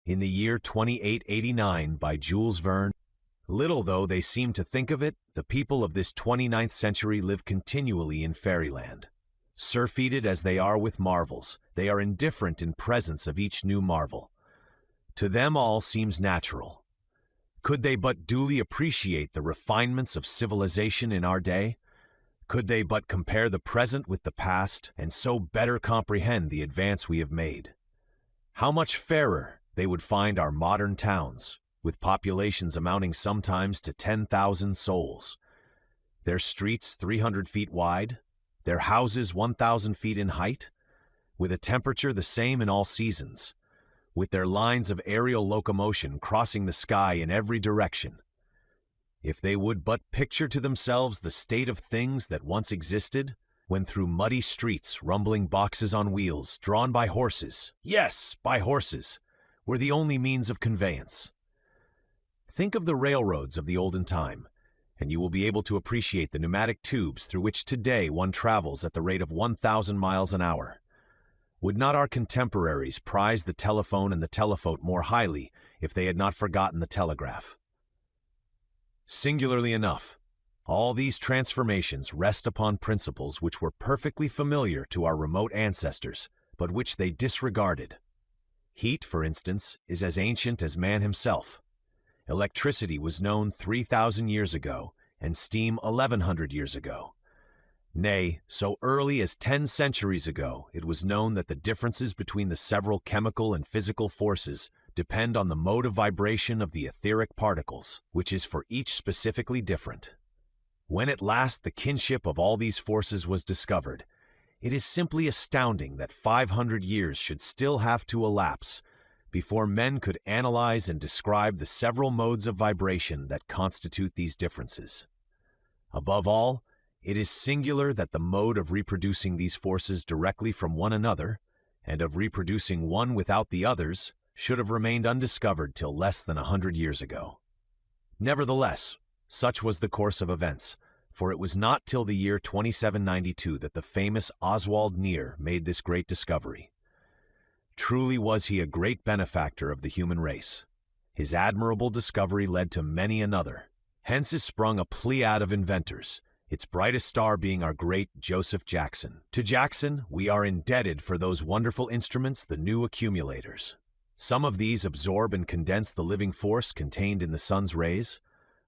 in the year 2889 by Jules Verne. Little though they seem to think of it, the people of this 29th century live continually in fairyland. Surfeited as they are with marvels, they are indifferent in presence of each new marvel. To them all seems natural. Could they but duly appreciate the refinements of civilization in our day? Could they but compare the present with the past, and so better comprehend the advance we have made? How much fairer they would find our modern towns, with populations amounting sometimes to 10,000 souls. Their streets 300 feet wide, their houses 1,000 feet in height, with a temperature the same in all seasons, with their lines of aerial locomotion crossing the sky in every direction. If they would but picture to themselves the state of things that once existed, when through muddy streets rumbling boxes on wheels, drawn by horses, yes, by horses, were the only means of conveyance. Think of the railroads of the olden time, and you will be able to appreciate the pneumatic tubes through which today one travels at the rate of 1,000 miles an hour. Would not our contemporaries prize the telephone and the telephote more highly if they had not forgotten the telegraph? Singularly enough, all these transformations rest upon principles which were perfectly familiar to our remote ancestors, but which they disregarded. Heat, for instance, is as ancient as man himself. Electricity was known 3,000 years ago, and steam 1,100 years ago. Nay, so early as 10 centuries ago, it was known that the differences between the several chemical and physical forces depend on the mode of vibration of the etheric particles, which is for each specifically different. When at last the kinship of all these forces was discovered, it is simply astounding that 500 years should still have to elapse before men could analyze and describe the several modes of vibration that constitute these differences. Above all, it is singular that the mode of reproducing these forces directly from one another, and of reproducing one without the others, should have remained undiscovered till less than 100 years ago. Nevertheless, such was the course of events, for it was not till the year 2792 that the famous Oswald Nier made this great discovery. Truly was he a great benefactor of the human race. His admirable discovery led to many another. Hence is sprung a pleiad of inventors, its brightest star being our great Joseph Jackson. To Jackson, we are indebted for those wonderful instruments, the new accumulators. Some of these absorb and condense the living force contained in the sun's rays.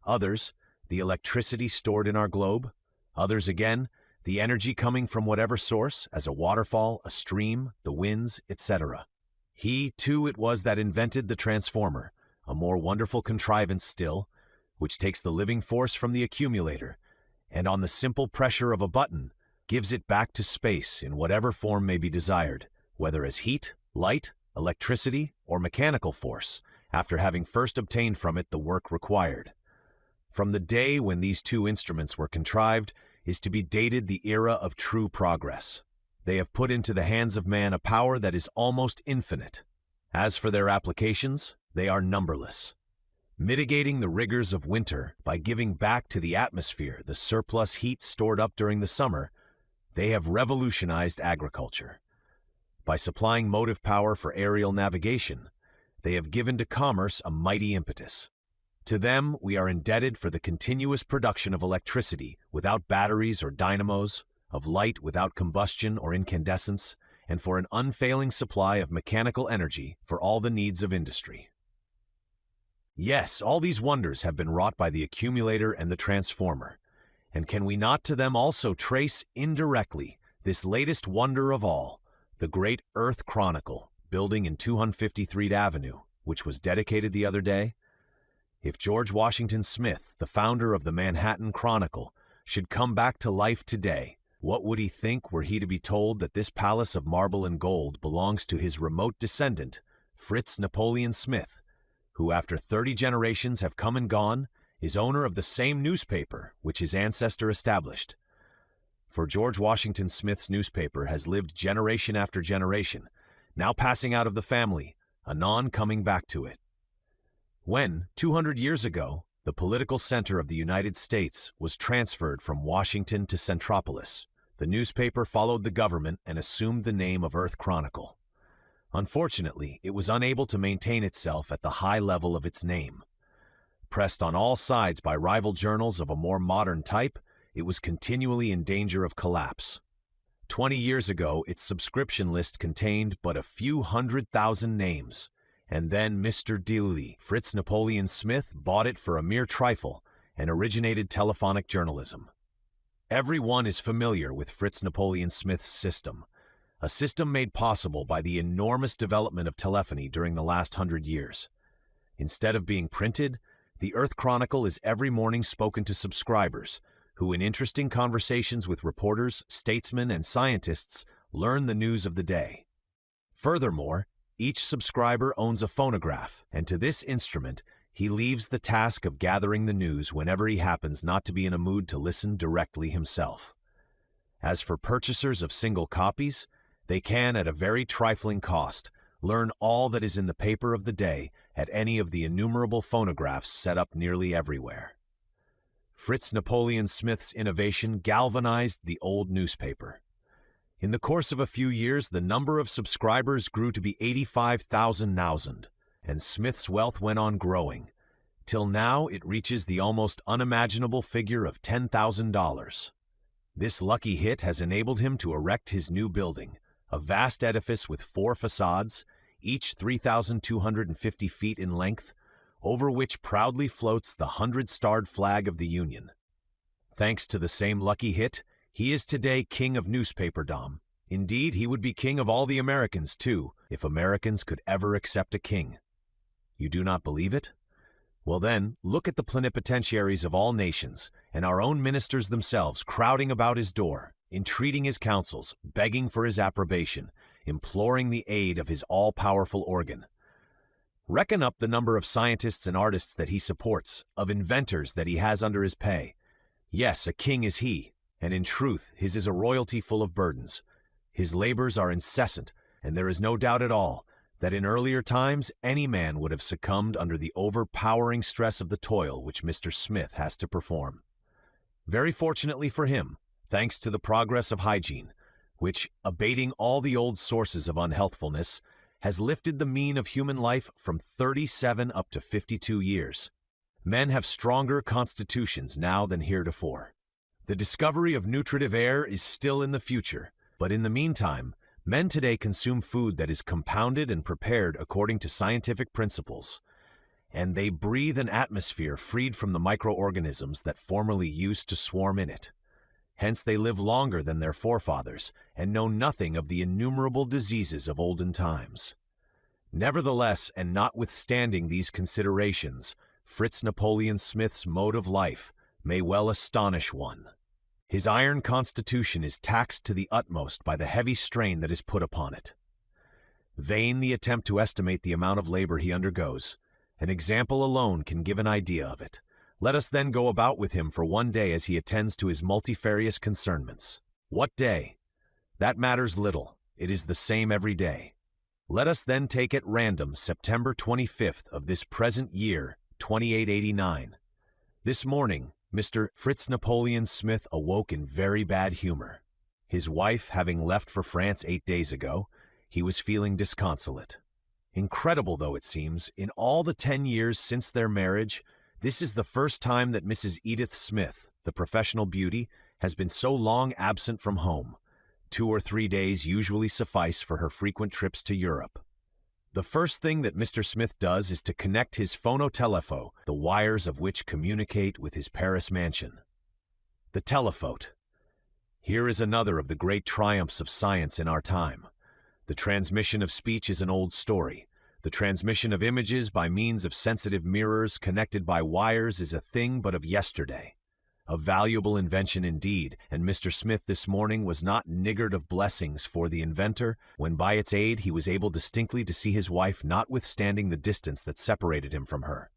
Others, the electricity stored in our globe. Others again, the energy coming from whatever source, as a waterfall, a stream, the winds, etc. He, too, it was that invented the transformer, a more wonderful contrivance still, which takes the living force from the accumulator, and on the simple pressure of a button, gives it back to space in whatever form may be desired, whether as heat, light, electricity, or mechanical force, after having first obtained from it the work required. From the day when these two instruments were contrived is to be dated the era of true progress. They have put into the hands of man a power that is almost infinite. As for their applications, they are numberless. Mitigating the rigors of winter by giving back to the atmosphere the surplus heat stored up during the summer, they have revolutionized agriculture. By supplying motive power for aerial navigation, they have given to commerce a mighty impetus. To them we are indebted for the continuous production of electricity without batteries or dynamos, of light without combustion or incandescence, and for an unfailing supply of mechanical energy for all the needs of industry. Yes, all these wonders have been wrought by the accumulator and the transformer, and can we not to them also trace indirectly this latest wonder of all, the great Earth Chronicle, building in 253rd Avenue, which was dedicated the other day? If George Washington Smith, the founder of the Manhattan Chronicle, should come back to life today, what would he think were he to be told that this palace of marble and gold belongs to his remote descendant, Fritz Napoleon Smith, who after 30 generations have come and gone, is owner of the same newspaper which his ancestor established? For George Washington Smith's newspaper has lived generation after generation, now passing out of the family, anon coming back to it. When, 200 years ago, the political center of the United States was transferred from Washington to Centropolis, the newspaper followed the government and assumed the name of Earth Chronicle. Unfortunately, it was unable to maintain itself at the high level of its name. Pressed on all sides by rival journals of a more modern type, it was continually in danger of collapse. 20 years ago, its subscription list contained but a few 100,000 names, and then Mr. Dilly, Fritz Napoleon Smith, bought it for a mere trifle and originated telephonic journalism. Everyone is familiar with Fritz Napoleon Smith's system, a system made possible by the enormous development of telephony during the last 100 years. Instead of being printed, the Earth Chronicle is every morning spoken to subscribers, who in interesting conversations with reporters, statesmen, and scientists learn the news of the day. Furthermore, each subscriber owns a phonograph, and to this instrument, he leaves the task of gathering the news whenever he happens not to be in a mood to listen directly himself. As for purchasers of single copies, they can, at a very trifling cost, learn all that is in the paper of the day at any of the innumerable phonographs set up nearly everywhere. Fritz Napoleon Smith's innovation galvanized the old newspaper. In the course of a few years, the number of subscribers grew to be 85,000, and Smith's wealth went on growing, till now it reaches the almost unimaginable figure of $10,000. This lucky hit has enabled him to erect his new building, a vast edifice with 4 facades, each 3,250 feet in length, over which proudly floats the 100-starred flag of the Union. Thanks to the same lucky hit, he is today king of newspaperdom. Indeed, he would be king of all the Americans, too, if Americans could ever accept a king. You do not believe it? Well then, look at the plenipotentiaries of all nations, and our own ministers themselves crowding about his door, entreating his counsels, begging for his approbation, imploring the aid of his all-powerful organ. Reckon up the number of scientists and artists that he supports, of inventors that he has under his pay. Yes, a king is he, and in truth his is a royalty full of burdens. His labors are incessant, and there is no doubt at all that in earlier times any man would have succumbed under the overpowering stress of the toil which Mr. Smith has to perform. Very fortunately for him, thanks to the progress of hygiene, which, abating all the old sources of unhealthfulness, has lifted the mean of human life from 37 up to 52 years. Men have stronger constitutions now than heretofore. The discovery of nutritive air is still in the future, but in the meantime, men today consume food that is compounded and prepared according to scientific principles, and they breathe an atmosphere freed from the microorganisms that formerly used to swarm in it. Hence they live longer than their forefathers and know nothing of the innumerable diseases of olden times. Nevertheless, and notwithstanding these considerations, Fritz Napoleon Smith's mode of life may well astonish one. His iron constitution is taxed to the utmost by the heavy strain that is put upon it. Vain the attempt to estimate the amount of labor he undergoes. An example alone can give an idea of it. Let us then go about with him for one day as he attends to his multifarious concernments. What day? That matters little. It is the same every day. Let us then take at random September 25th of this present year, 2889. This morning, Mr. Fritz Napoleon Smith awoke in very bad humor. His wife having left for France 8 days ago, he was feeling disconsolate. Incredible though it seems, in all the 10 years since their marriage, this is the first time that Mrs. Edith Smith, the professional beauty, has been so long absent from home. 2 or 3 days usually suffice for her frequent trips to Europe. The first thing that Mr. Smith does is to connect his phonotelephote, the wires of which communicate with his Paris mansion. The telephote. Here is another of the great triumphs of science in our time. The transmission of speech is an old story. The transmission of images by means of sensitive mirrors connected by wires is a thing but of yesterday. A valuable invention indeed, and Mr. Smith this morning was not niggard of blessings for the inventor when by its aid he was able distinctly to see his wife notwithstanding the distance that separated him from her.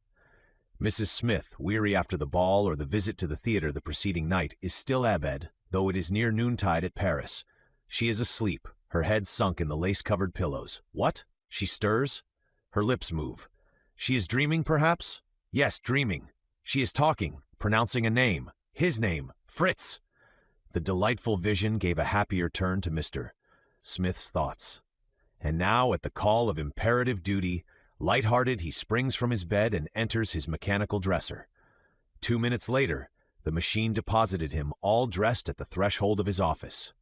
Mrs. Smith, weary after the ball or the visit to the theater the preceding night, is still abed, though it is near noontide at Paris. She is asleep, her head sunk in the lace-covered pillows. What? She stirs? Her lips move. She is dreaming, perhaps? Yes, dreaming. She is talking, pronouncing a name. His name, Fritz! The delightful vision gave a happier turn to Mr. Smith's thoughts. And now, at the call of imperative duty, light-hearted, he springs from his bed and enters his mechanical dresser. 2 minutes later, the machine deposited him all dressed at the threshold of his office.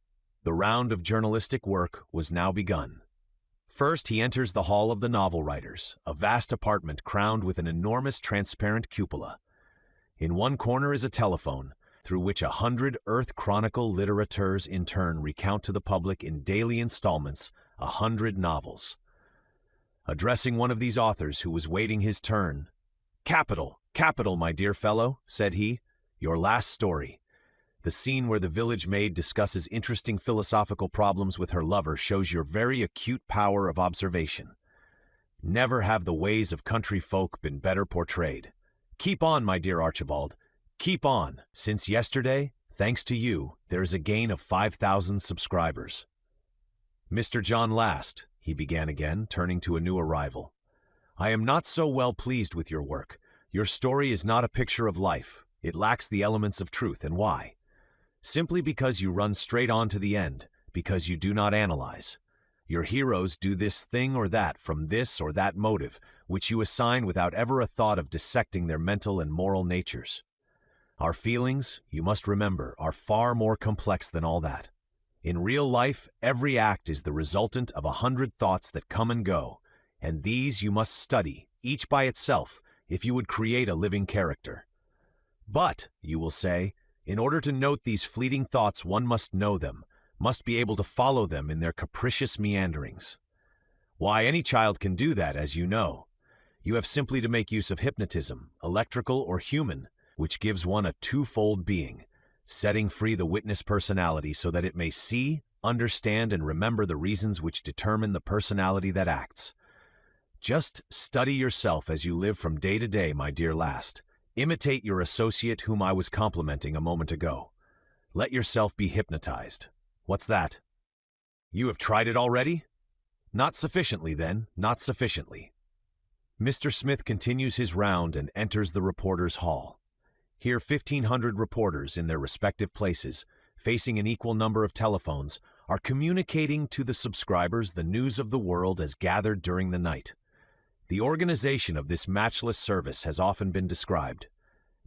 The round of journalistic work was now begun. First, he enters the Hall of the Novel Writers, a vast apartment crowned with an enormous transparent cupola. In one corner is a telephone, through which 100 Earth Chronicle litterateurs in turn recount to the public in daily installments 100 novels. Addressing one of these authors who was waiting his turn, "Capital, capital, my dear fellow," said he, "your last story. The scene where the village maid discusses interesting philosophical problems with her lover shows your very acute power of observation. Never have the ways of country folk been better portrayed. Keep on, my dear Archibald. Keep on. Since yesterday, thanks to you, there is a gain of 5,000 subscribers." "Mr. John Last," he began again, turning to a new arrival, "I am not so well pleased with your work. Your story is not a picture of life. It lacks the elements of truth. And why? Simply because you run straight on to the end, because you do not analyze. Your heroes do this thing or that from this or that motive, which you assign without ever a thought of dissecting their mental and moral natures. Our feelings, you must remember, are far more complex than all that. In real life, every act is the resultant of 100 thoughts that come and go, and these you must study, each by itself, if you would create a living character. But, you will say, in order to note these fleeting thoughts one must know them, must be able to follow them in their capricious meanderings. Why, any child can do that, as you know. You have simply to make use of hypnotism, electrical or human, which gives one a twofold being, setting free the witness personality so that it may see, understand, and remember the reasons which determine the personality that acts. Just study yourself as you live from day to day, my dear Last. Imitate your associate whom I was complimenting a moment ago. Let yourself be hypnotized. What's that? You have tried it already? Not sufficiently, then, not sufficiently." Mr. Smith continues his round and enters the reporters' hall. Here 1,500 reporters in their respective places, facing an equal number of telephones, are communicating to the subscribers the news of the world as gathered during the night. The organization of this matchless service has often been described.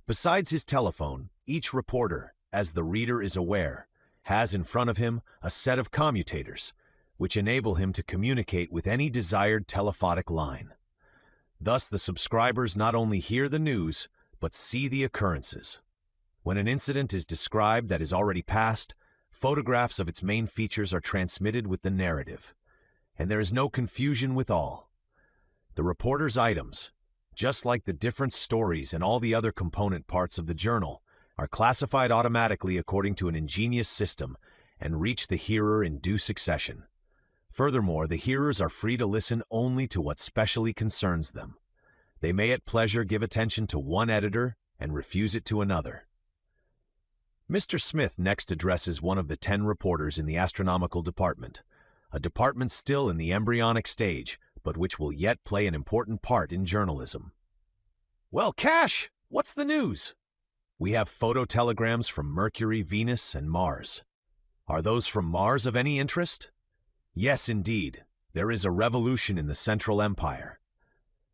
Besides his telephone, each reporter, as the reader is aware, has in front of him a set of commutators, which enable him to communicate with any desired telephotic line. Thus the subscribers not only hear the news, but see the occurrences. When an incident is described that is already past, photographs of its main features are transmitted with the narrative, and there is no confusion withal. The reporter's items, just like the different stories and all the other component parts of the journal, are classified automatically according to an ingenious system and reach the hearer in due succession. Furthermore, the hearers are free to listen only to what specially concerns them. They may at pleasure give attention to one editor and refuse it to another. Mr. Smith next addresses one of the 10 reporters in the astronomical department, a department still in the embryonic stage, but which will yet play an important part in journalism. "Well, Cash, what's the news?" "We have phototelegrams from Mercury, Venus, and Mars." "Are those from Mars of any interest?" "Yes, indeed. There is a revolution in the Central Empire."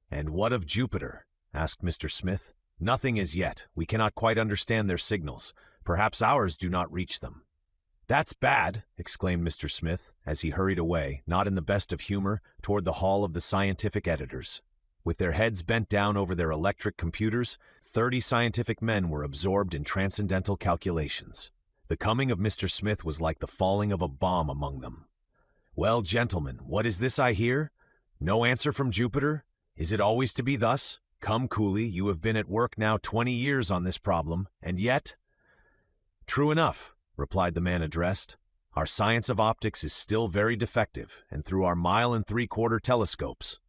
"And what of Jupiter?" asked Mr. Smith. "Nothing as yet. We cannot quite understand their signals. Perhaps ours do not reach them." "That's bad," exclaimed Mr. Smith, as he hurried away, not in the best of humor, toward the hall of the scientific editors. With their heads bent down over their electric computers, 30 scientific men were absorbed in transcendental calculations. The coming of Mr. Smith was like the falling of a bomb among them. "Well, gentlemen, what is this I hear? No answer from Jupiter? Is it always to be thus? Come, Cooley, you have been at work now 20 years on this problem, and yet—" "True enough," replied the man addressed. "Our science of optics is still very defective, and through our 1 3/4 telescopes—"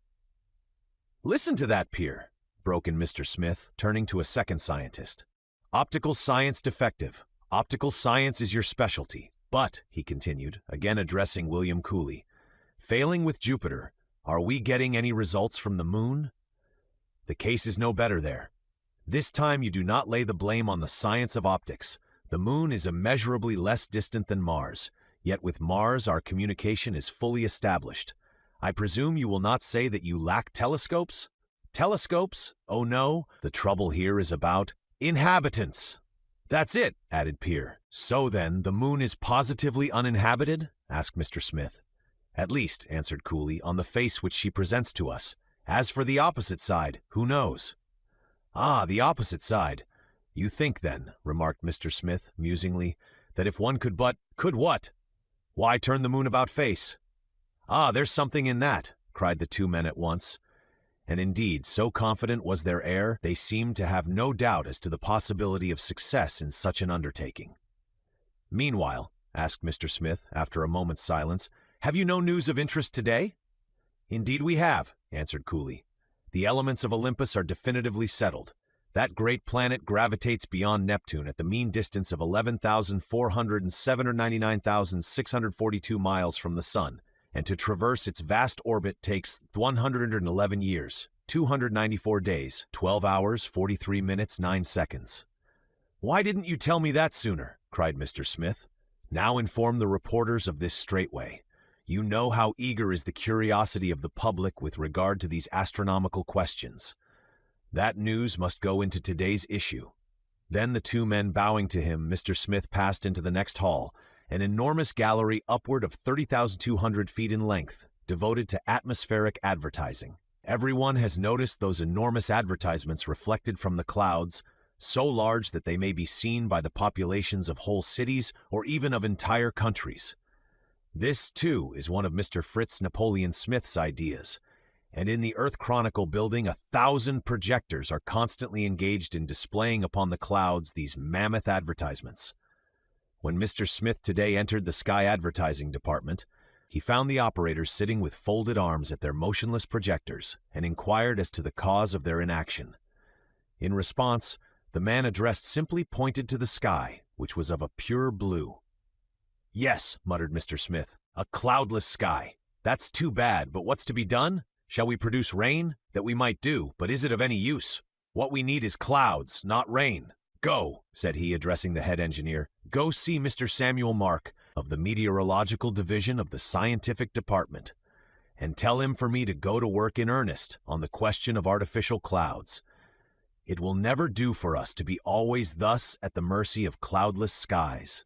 "Listen to that, Peer," broke in Mr. Smith, turning to a second scientist. "Optical science defective. Optical science is your specialty. But," he continued, again addressing William Cooley, "failing with Jupiter, are we getting any results from the moon? The case is no better there. This time you do not lay the blame on the science of optics. The moon is immeasurably less distant than Mars, yet with Mars our communication is fully established. I presume you will not say that you lack telescopes? Telescopes? Oh no, the trouble here is about inhabitants. That's it, added Peer. So then, the moon is positively uninhabited? Asked Mr. Smith. At least, answered Cooley, on the face which she presents to us. As for the opposite side, who knows? Ah, the opposite side. You think, then, remarked Mr. Smith, musingly, that if one could but— Could what? Why turn the moon about face? Ah, there's something in that, cried the two men at once. And indeed, so confident was their air, they seemed to have no doubt as to the possibility of success in such an undertaking. Meanwhile, asked Mr. Smith, after a moment's silence, have you no news of interest today? Indeed we have, answered Cooley. The elements of Olympus are definitively settled. That great planet gravitates beyond Neptune at the mean distance of 11,400 and 799,642 miles from the Sun, and to traverse its vast orbit takes 111 years, 294 days, 12 hours, 43 minutes, 9 seconds. Why didn't you tell me that sooner? Cried Mr. Smith. Now inform the reporters of this straightway. You know how eager is the curiosity of the public with regard to these astronomical questions. That news must go into today's issue. Then the two men bowing to him, Mr. Smith passed into the next hall, an enormous gallery upward of 30,200 feet in length, devoted to atmospheric advertising. Everyone has noticed those enormous advertisements reflected from the clouds, so large that they may be seen by the populations of whole cities or even of entire countries. This, too, is one of Mr. Fritz Napoleon Smith's ideas, and in the Earth Chronicle building 1,000 projectors are constantly engaged in displaying upon the clouds these mammoth advertisements. When Mr. Smith today entered the Sky Advertising Department, he found the operators sitting with folded arms at their motionless projectors and inquired as to the cause of their inaction. In response, the man addressed simply pointed to the sky, which was of a pure blue. Yes, muttered Mr. Smith, a cloudless sky. That's too bad, but what's to be done? Shall we produce rain? That we might do, but is it of any use? What we need is clouds, not rain. Go, said he, addressing the head engineer. Go see Mr. Samuel Mark, of the Meteorological Division of the Scientific Department, and tell him for me to go to work in earnest on the question of artificial clouds. It will never do for us to be always thus at the mercy of cloudless skies.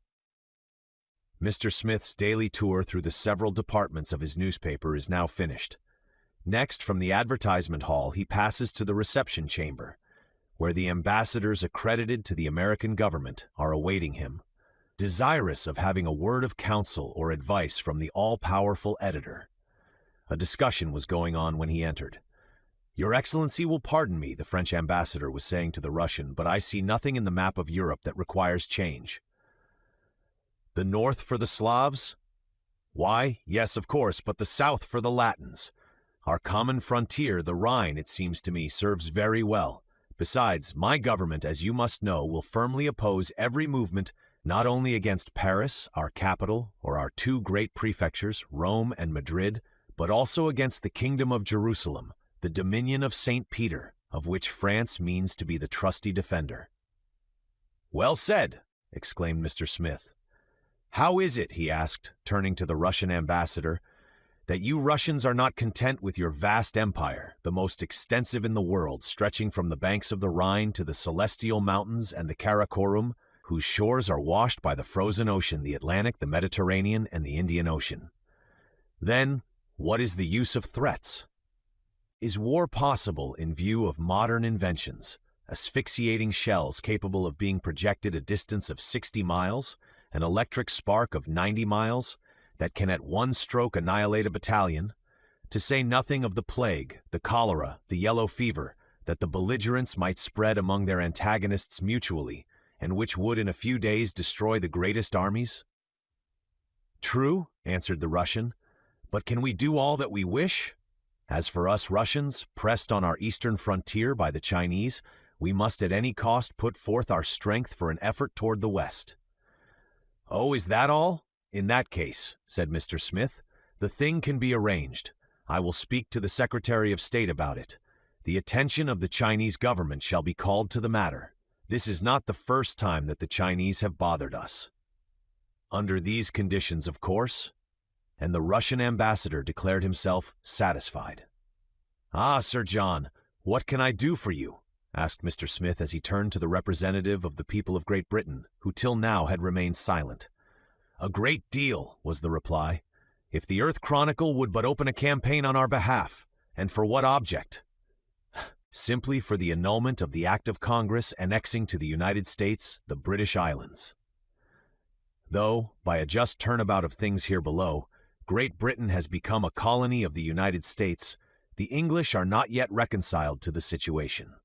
Mr. Smith's daily tour through the several departments of his newspaper is now finished. Next, from the advertisement hall, he passes to the reception chamber, where the ambassadors accredited to the American government are awaiting him, desirous of having a word of counsel or advice from the all-powerful editor. A discussion was going on when he entered. Your Excellency will pardon me, the French ambassador was saying to the Russian, but I see nothing in the map of Europe that requires change. The north for the Slavs? Why, yes, of course, but the south for the Latins. Our common frontier, the Rhine, it seems to me, serves very well. Besides, my government, as you must know, will firmly oppose every movement not only against Paris, our capital, or our two great prefectures, Rome and Madrid, but also against the Kingdom of Jerusalem, the dominion of St. Peter, of which France means to be the trusty defender. Well said, exclaimed Mr. Smith. How is it, he asked, turning to the Russian ambassador, that you Russians are not content with your vast empire, the most extensive in the world, stretching from the banks of the Rhine to the Celestial Mountains and the Karakorum, whose shores are washed by the frozen ocean, the Atlantic, the Mediterranean, and the Indian Ocean? Then, what is the use of threats? Is war possible in view of modern inventions, asphyxiating shells capable of being projected a distance of 60 miles, an electric spark of 90 miles, that can at one stroke annihilate a battalion, to say nothing of the plague, the cholera, the yellow fever, that the belligerents might spread among their antagonists mutually, and which would in a few days destroy the greatest armies? True, answered the Russian, but can we do all that we wish? As for us Russians, pressed on our eastern frontier by the Chinese, we must at any cost put forth our strength for an effort toward the west. Oh, is that all? In that case, said Mr. Smith, the thing can be arranged. I will speak to the Secretary of State about it. The attention of the Chinese government shall be called to the matter. This is not the first time that the Chinese have bothered us. Under these conditions, of course. and the Russian ambassador declared himself satisfied. "Ah, Sir John, what can I do for you?" asked Mr. Smith as he turned to the representative of the people of Great Britain, who till now had remained silent. "A great deal," was the reply. "If the Earth Chronicle would but open a campaign on our behalf, and for what object?" "Simply for the annulment of the Act of Congress annexing to the United States the British Islands. Though, by a just turnabout of things here below, Great Britain has become a colony of the United States, the English are not yet reconciled to the situation.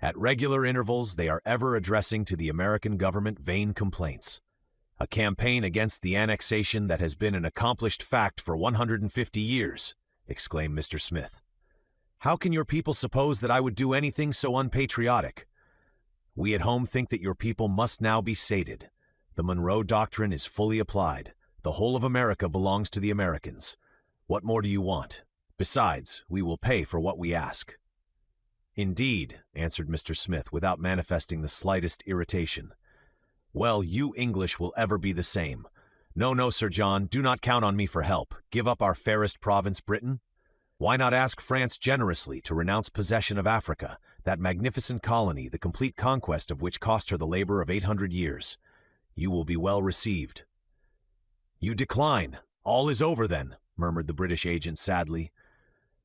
At regular intervals, they are ever addressing to the American government vain complaints. A campaign against the annexation that has been an accomplished fact for 150 years, exclaimed Mr. Smith. "How can your people suppose that I would do anything so unpatriotic? We at home think that your people must now be sated. The Monroe Doctrine is fully applied. The whole of America belongs to the Americans. What more do you want? Besides, we will pay for what we ask." "Indeed," answered Mr. Smith without manifesting the slightest irritation. "Well, you English will ever be the same. No, Sir John, do not count on me for help. Give up our fairest province, Britain. Why not ask France generously to renounce possession of Africa, that magnificent colony, the complete conquest of which cost her the labor of 800 years? You will be well received." "You decline. All is over then," murmured the British agent sadly.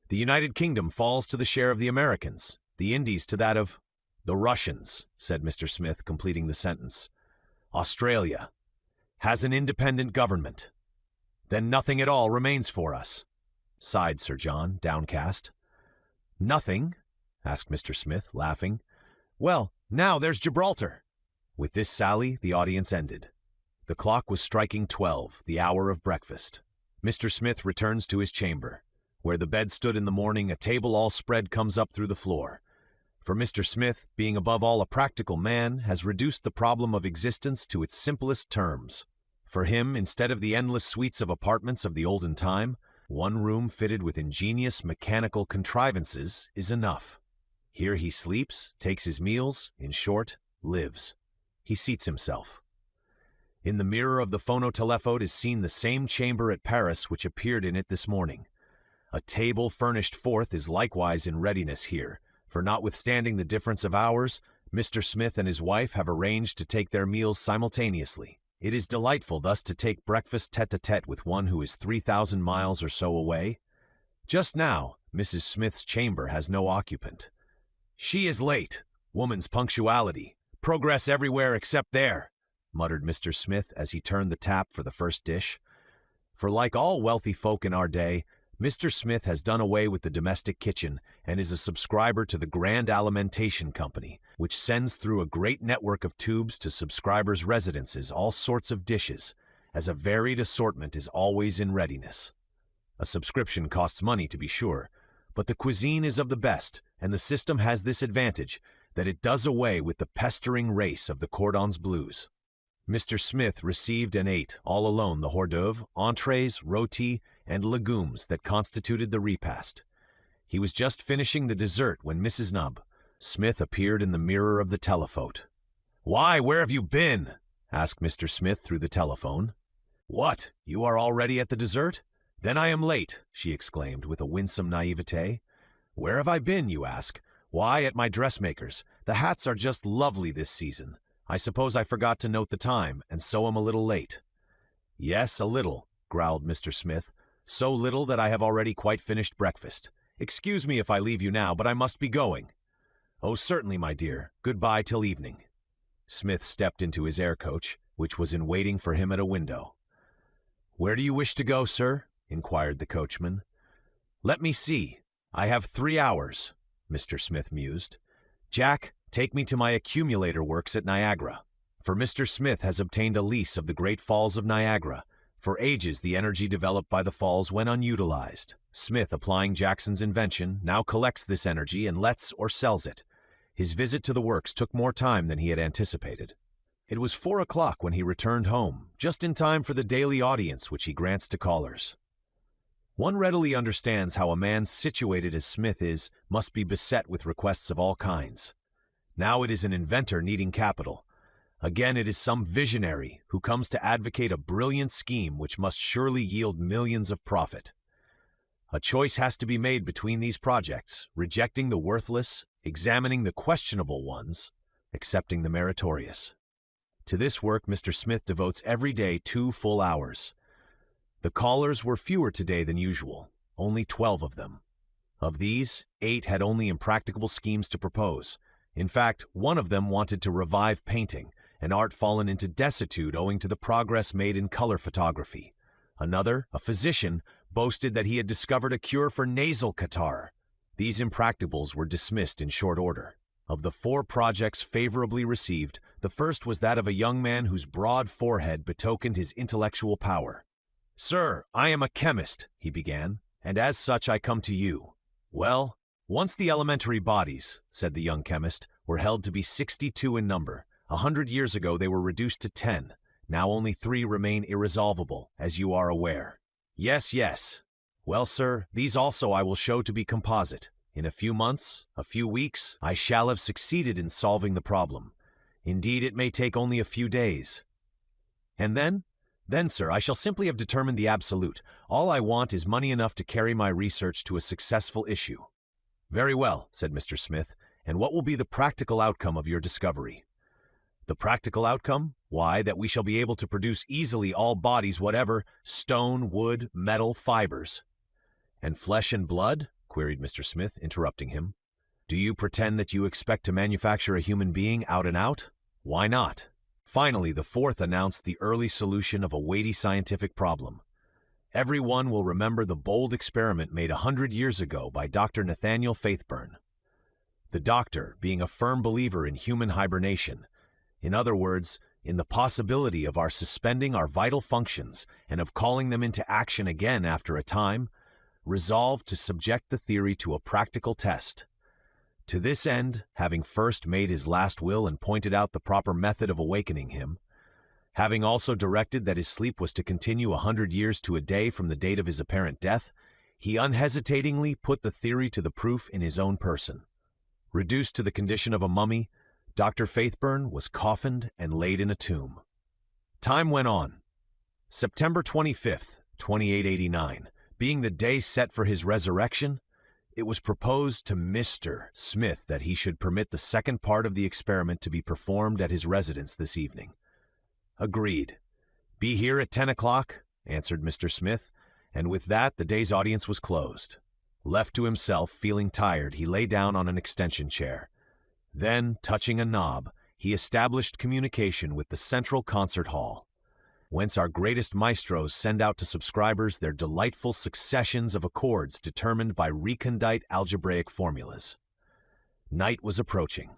"The United Kingdom falls to the share of the Americans, the Indies to that of—" "The Russians," said Mr. Smith, completing the sentence. "Australia has an independent government. Then nothing at all remains for us," sighed Sir John, downcast. "Nothing?" asked Mr. Smith, laughing. "Well, now there's Gibraltar." With this sally, the audience ended. The clock was striking 12, the hour of breakfast. Mr. Smith returns to his chamber. Where the bed stood in the morning, a table all spread comes up through the floor. For Mr. Smith, being above all a practical man, has reduced the problem of existence to its simplest terms. For him, instead of the endless suites of apartments of the olden time, one room fitted with ingenious mechanical contrivances is enough. Here he sleeps, takes his meals, in short, lives. He seats himself. In the mirror of the phonotelephote is seen the same chamber at Paris which appeared in it this morning. A table furnished forth is likewise in readiness here, for notwithstanding the difference of hours, Mr. Smith and his wife have arranged to take their meals simultaneously. It is delightful thus to take breakfast tete-a-tete with one who is 3,000 miles or so away. Just now, Mrs. Smith's chamber has no occupant. "She is late. Woman's punctuality. Progress everywhere except there," muttered Mr. Smith as he turned the tap for the first dish. For like all wealthy folk in our day, Mr. Smith has done away with the domestic kitchen and is a subscriber to the Grand Alimentation Company, which sends through a great network of tubes to subscribers' residences all sorts of dishes, as a varied assortment is always in readiness. A subscription costs money, to be sure, but the cuisine is of the best, and the system has this advantage, that it does away with the pestering race of the cordons bleus. Mr. Smith received and ate, all alone, the hors d'oeuvre, entrees, rôti, and legumes that constituted the repast. He was just finishing the dessert when Mrs. Smith appeared in the mirror of the telephote. "Why, where have you been?" asked Mr. Smith through the telephone. "What, you are already at the dessert? Then I am late," she exclaimed with a winsome naivete. "Where have I been, you ask? Why, at my dressmaker's. The hats are just lovely this season. I suppose I forgot to note the time, and so am a little late." "Yes, a little," growled Mr. Smith. "So little that I have already quite finished breakfast. Excuse me if I leave you now, but I must be going." "Oh, certainly, my dear. Goodbye till evening." Smith stepped into his air coach, which was in waiting for him at a window. "Where do you wish to go, sir?" inquired the coachman. "Let me see. I have 3 hours," Mr. Smith mused. "Jack, take me to my accumulator works at Niagara." For Mr. Smith has obtained a lease of the Great Falls of Niagara. For ages the energy developed by the falls went unutilized. Smith, applying Jackson's invention, now collects this energy and lets or sells it. His visit to the works took more time than he had anticipated. It was 4 o'clock when he returned home, just in time for the daily audience which he grants to callers. One readily understands how a man situated as Smith is must be beset with requests of all kinds. Now it is an inventor needing capital, Again, it is some visionary who comes to advocate a brilliant scheme which must surely yield millions of profit. A choice has to be made between these projects, rejecting the worthless, examining the questionable ones, accepting the meritorious. To this work, Mr. Smith devotes every day 2 full hours. The callers were fewer today than usual, only 12 of them. Of these, 8 had only impracticable schemes to propose. In fact, one of them wanted to revive painting, an art fallen into desuetude owing to the progress made in color photography. Another, a physician, boasted that he had discovered a cure for nasal catarrh. These impracticables were dismissed in short order. Of the 4 projects favorably received, the first was that of a young man whose broad forehead betokened his intellectual power. "Sir, I am a chemist," he began, "and as such I come to you." "Well, once the elementary bodies," said the young chemist, "were held to be 62 in number. 100 years ago they were reduced to 10. Now only 3 remain irresolvable, as you are aware." Yes. "Well, sir, these also I will show to be composite. In a few months, a few weeks, I shall have succeeded in solving the problem. Indeed, it may take only a few days." "And then?" "Then, sir, I shall simply have determined the absolute. All I want is money enough to carry my research to a successful issue." "Very well," said Mr. Smith, "and what will be the practical outcome of your discovery?" "The practical outcome? Why, that we shall be able to produce easily all bodies whatever, stone, wood, metal, fibers." "And flesh and blood?" queried Mr. Smith, interrupting him. "Do you pretend that you expect to manufacture a human being out and out? Why not?" Finally, the fourth announced the early solution of a weighty scientific problem. Every one will remember the bold experiment made 100 years ago by Dr. Nathaniel Faithburn. The doctor, being a firm believer in human hibernation, in other words, in the possibility of our suspending our vital functions and of calling them into action again after a time, resolved to subject the theory to a practical test. To this end, having first made his last will and pointed out the proper method of awakening him, having also directed that his sleep was to continue 100 years to a day from the date of his apparent death, he unhesitatingly put the theory to the proof in his own person. Reduced to the condition of a mummy, Dr. Faithburn was coffined and laid in a tomb. Time went on. September 25th, 2889, being the day set for his resurrection, it was proposed to Mr. Smith that he should permit the second part of the experiment to be performed at his residence this evening. "Agreed. Be here at 10 o'clock, answered Mr. Smith, and with that the day's audience was closed. Left to himself, feeling tired, he lay down on an extension chair. Then, touching a knob, he established communication with the Central Concert Hall, whence our greatest maestros send out to subscribers their delightful successions of accords determined by recondite algebraic formulas. Night was approaching.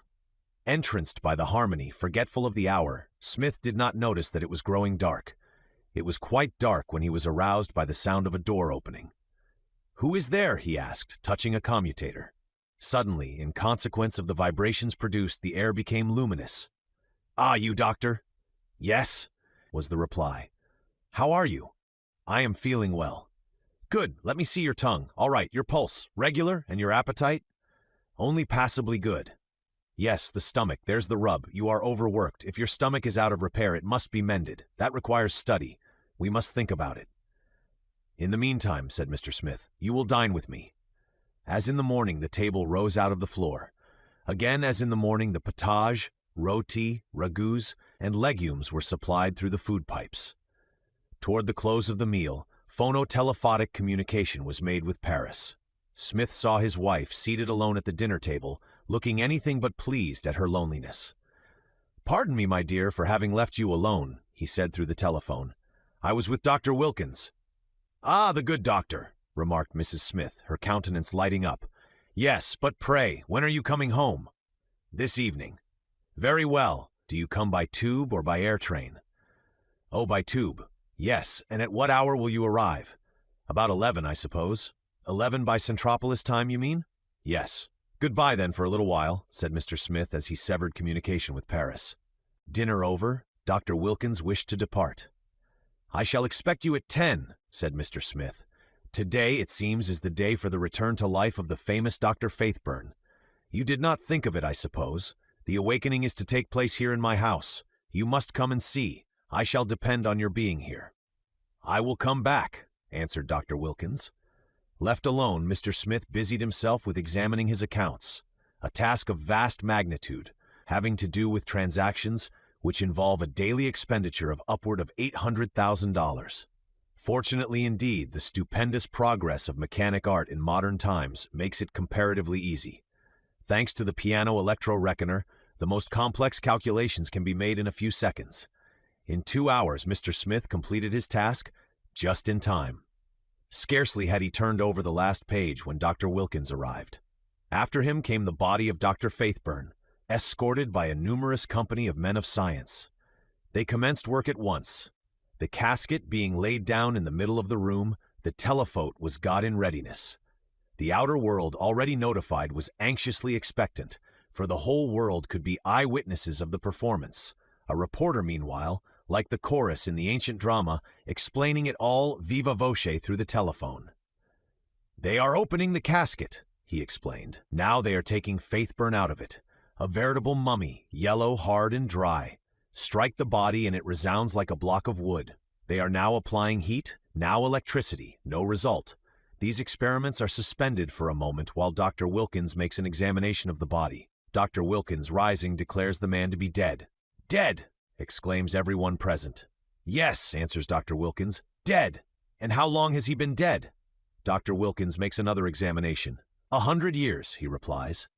Entranced by the harmony, forgetful of the hour, Smith did not notice that it was growing dark. It was quite dark when he was aroused by the sound of a door opening. "Who is there?" he asked, touching a commutator. Suddenly, in consequence of the vibrations produced, the air became luminous. "Ah, you, doctor?" "Yes," was the reply. "How are you?" "I am feeling well." "Good, let me see your tongue. All right, your pulse, regular, and your appetite?" "Only passably good." "Yes, the stomach, there's the rub. You are overworked. If your stomach is out of repair, it must be mended. That requires study. We must think about it." "In the meantime," said Mr. Smith, "you will dine with me." As in the morning, the table rose out of the floor. Again, as in the morning, the potage, roti, ragouts, and legumes were supplied through the food pipes. Toward the close of the meal, phono-telephotic communication was made with Paris. Smith saw his wife seated alone at the dinner table, looking anything but pleased at her loneliness. "Pardon me, my dear, for having left you alone," he said through the telephone. "I was with Dr. Wilkins." "Ah, the good doctor," remarked Mrs. Smith, her countenance lighting up. "Yes, but pray, when are you coming home?" "This evening." "Very well. Do you come by tube or by air train?" "Oh, by tube. Yes, and at what hour will you arrive?" "About 11, I suppose." 11 by Centropolis time, you mean?" "Yes." "Goodbye, then, for a little while," said Mr. Smith as he severed communication with Paris. Dinner over, Dr. Wilkins wished to depart. "I shall expect you at 10, said Mr. Smith. "Today, it seems, is the day for the return to life of the famous Dr. Faithburn. You did not think of it, I suppose. The awakening is to take place here in my house. You must come and see. I shall depend on your being here." "I will come back," answered Dr. Wilkins. Left alone, Mr. Smith busied himself with examining his accounts, a task of vast magnitude, having to do with transactions which involve a daily expenditure of upward of $800,000. Fortunately indeed, the stupendous progress of mechanic art in modern times makes it comparatively easy. Thanks to the piano electro-reckoner, the most complex calculations can be made in a few seconds. In 2 hours, Mr. Smith completed his task just in time. Scarcely had he turned over the last page when Dr. Wilkins arrived. After him came the body of Dr. Faithburn, escorted by a numerous company of men of science. They commenced work at once. The casket being laid down in the middle of the room, the telephote was got in readiness. The outer world, already notified, was anxiously expectant, for the whole world could be eyewitnesses of the performance. A reporter, meanwhile, like the chorus in the ancient drama, explaining it all viva voce through the telephone. "They are opening the casket," he explained. "Now they are taking Faithburn out of it. A veritable mummy, yellow, hard, and dry. Strike the body and it resounds like a block of wood. They are now applying heat, now electricity. No result. These experiments are suspended for a moment while Dr. Wilkins makes an examination of the body. Dr. Wilkins, rising, declares the man to be dead. "Dead!" exclaims everyone present. "Yes," answers Dr. Wilkins, "dead. And how long has he been dead?" Dr. Wilkins makes another examination. 100 years, he replies.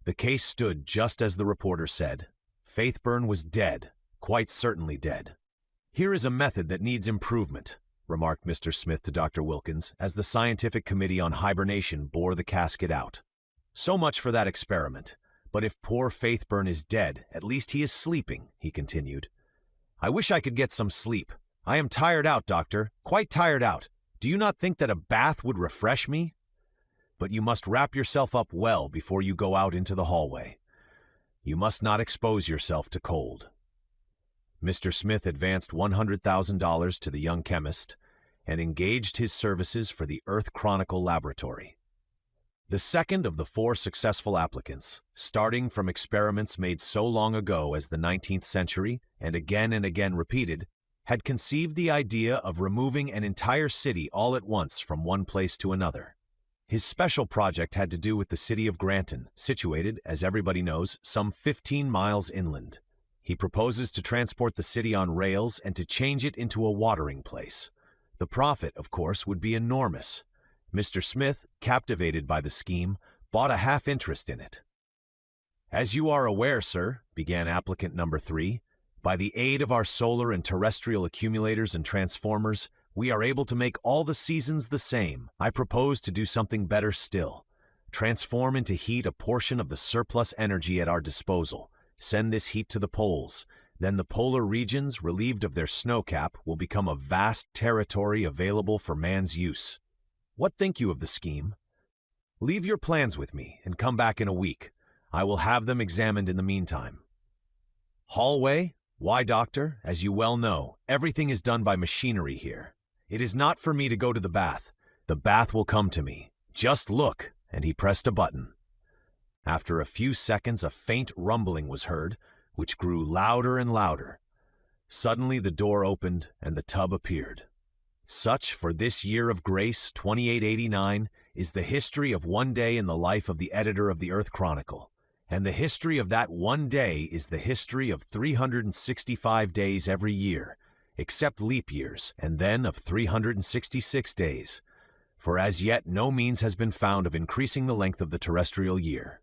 The case stood just as the reporter said. Faithburn was dead, quite certainly dead. "Here is a method that needs improvement," remarked Mr. Smith to Dr. Wilkins as the Scientific Committee on Hibernation bore the casket out. "So much for that experiment. But if poor Faithburn is dead, at least he is sleeping," he continued. "I wish I could get some sleep. I am tired out, doctor, quite tired out. Do you not think that a bath would refresh me? But you must wrap yourself up well before you go out into the hallway. You must not expose yourself to cold." Mr. Smith advanced $100,000 to the young chemist and engaged his services for the Earth Chronicle Laboratory. The second of the 4 successful applicants, starting from experiments made so long ago as the 19th century and again repeated, had conceived the idea of removing an entire city all at once from one place to another. His special project had to do with the city of Granton, situated, as everybody knows, some 15 miles inland. He proposes to transport the city on rails and to change it into a watering place. The profit, of course, would be enormous. Mr. Smith, captivated by the scheme, bought a half-interest in it. "As you are aware, sir," began applicant number 3, "by the aid of our solar and terrestrial accumulators and transformers, we are able to make all the seasons the same. I propose to do something better still. Transform into heat a portion of the surplus energy at our disposal. Send this heat to the poles. Then the polar regions, relieved of their snow cap, will become a vast territory available for man's use. What think you of the scheme? Leave your plans with me and come back in a week. I will have them examined in the meantime." "Hallway? Why, doctor, as you well know, everything is done by machinery here. It is not for me to go to the bath. The bath will come to me. Just look," and he pressed a button. After a few seconds, a faint rumbling was heard, which grew louder and louder. Suddenly the door opened and the tub appeared. Such, for this year of grace, 2889, is the history of one day in the life of the editor of the Earth Chronicle. And the history of that one day is the history of 365 days every year, except leap years, and then of 366 days. For as yet no means has been found of increasing the length of the terrestrial year.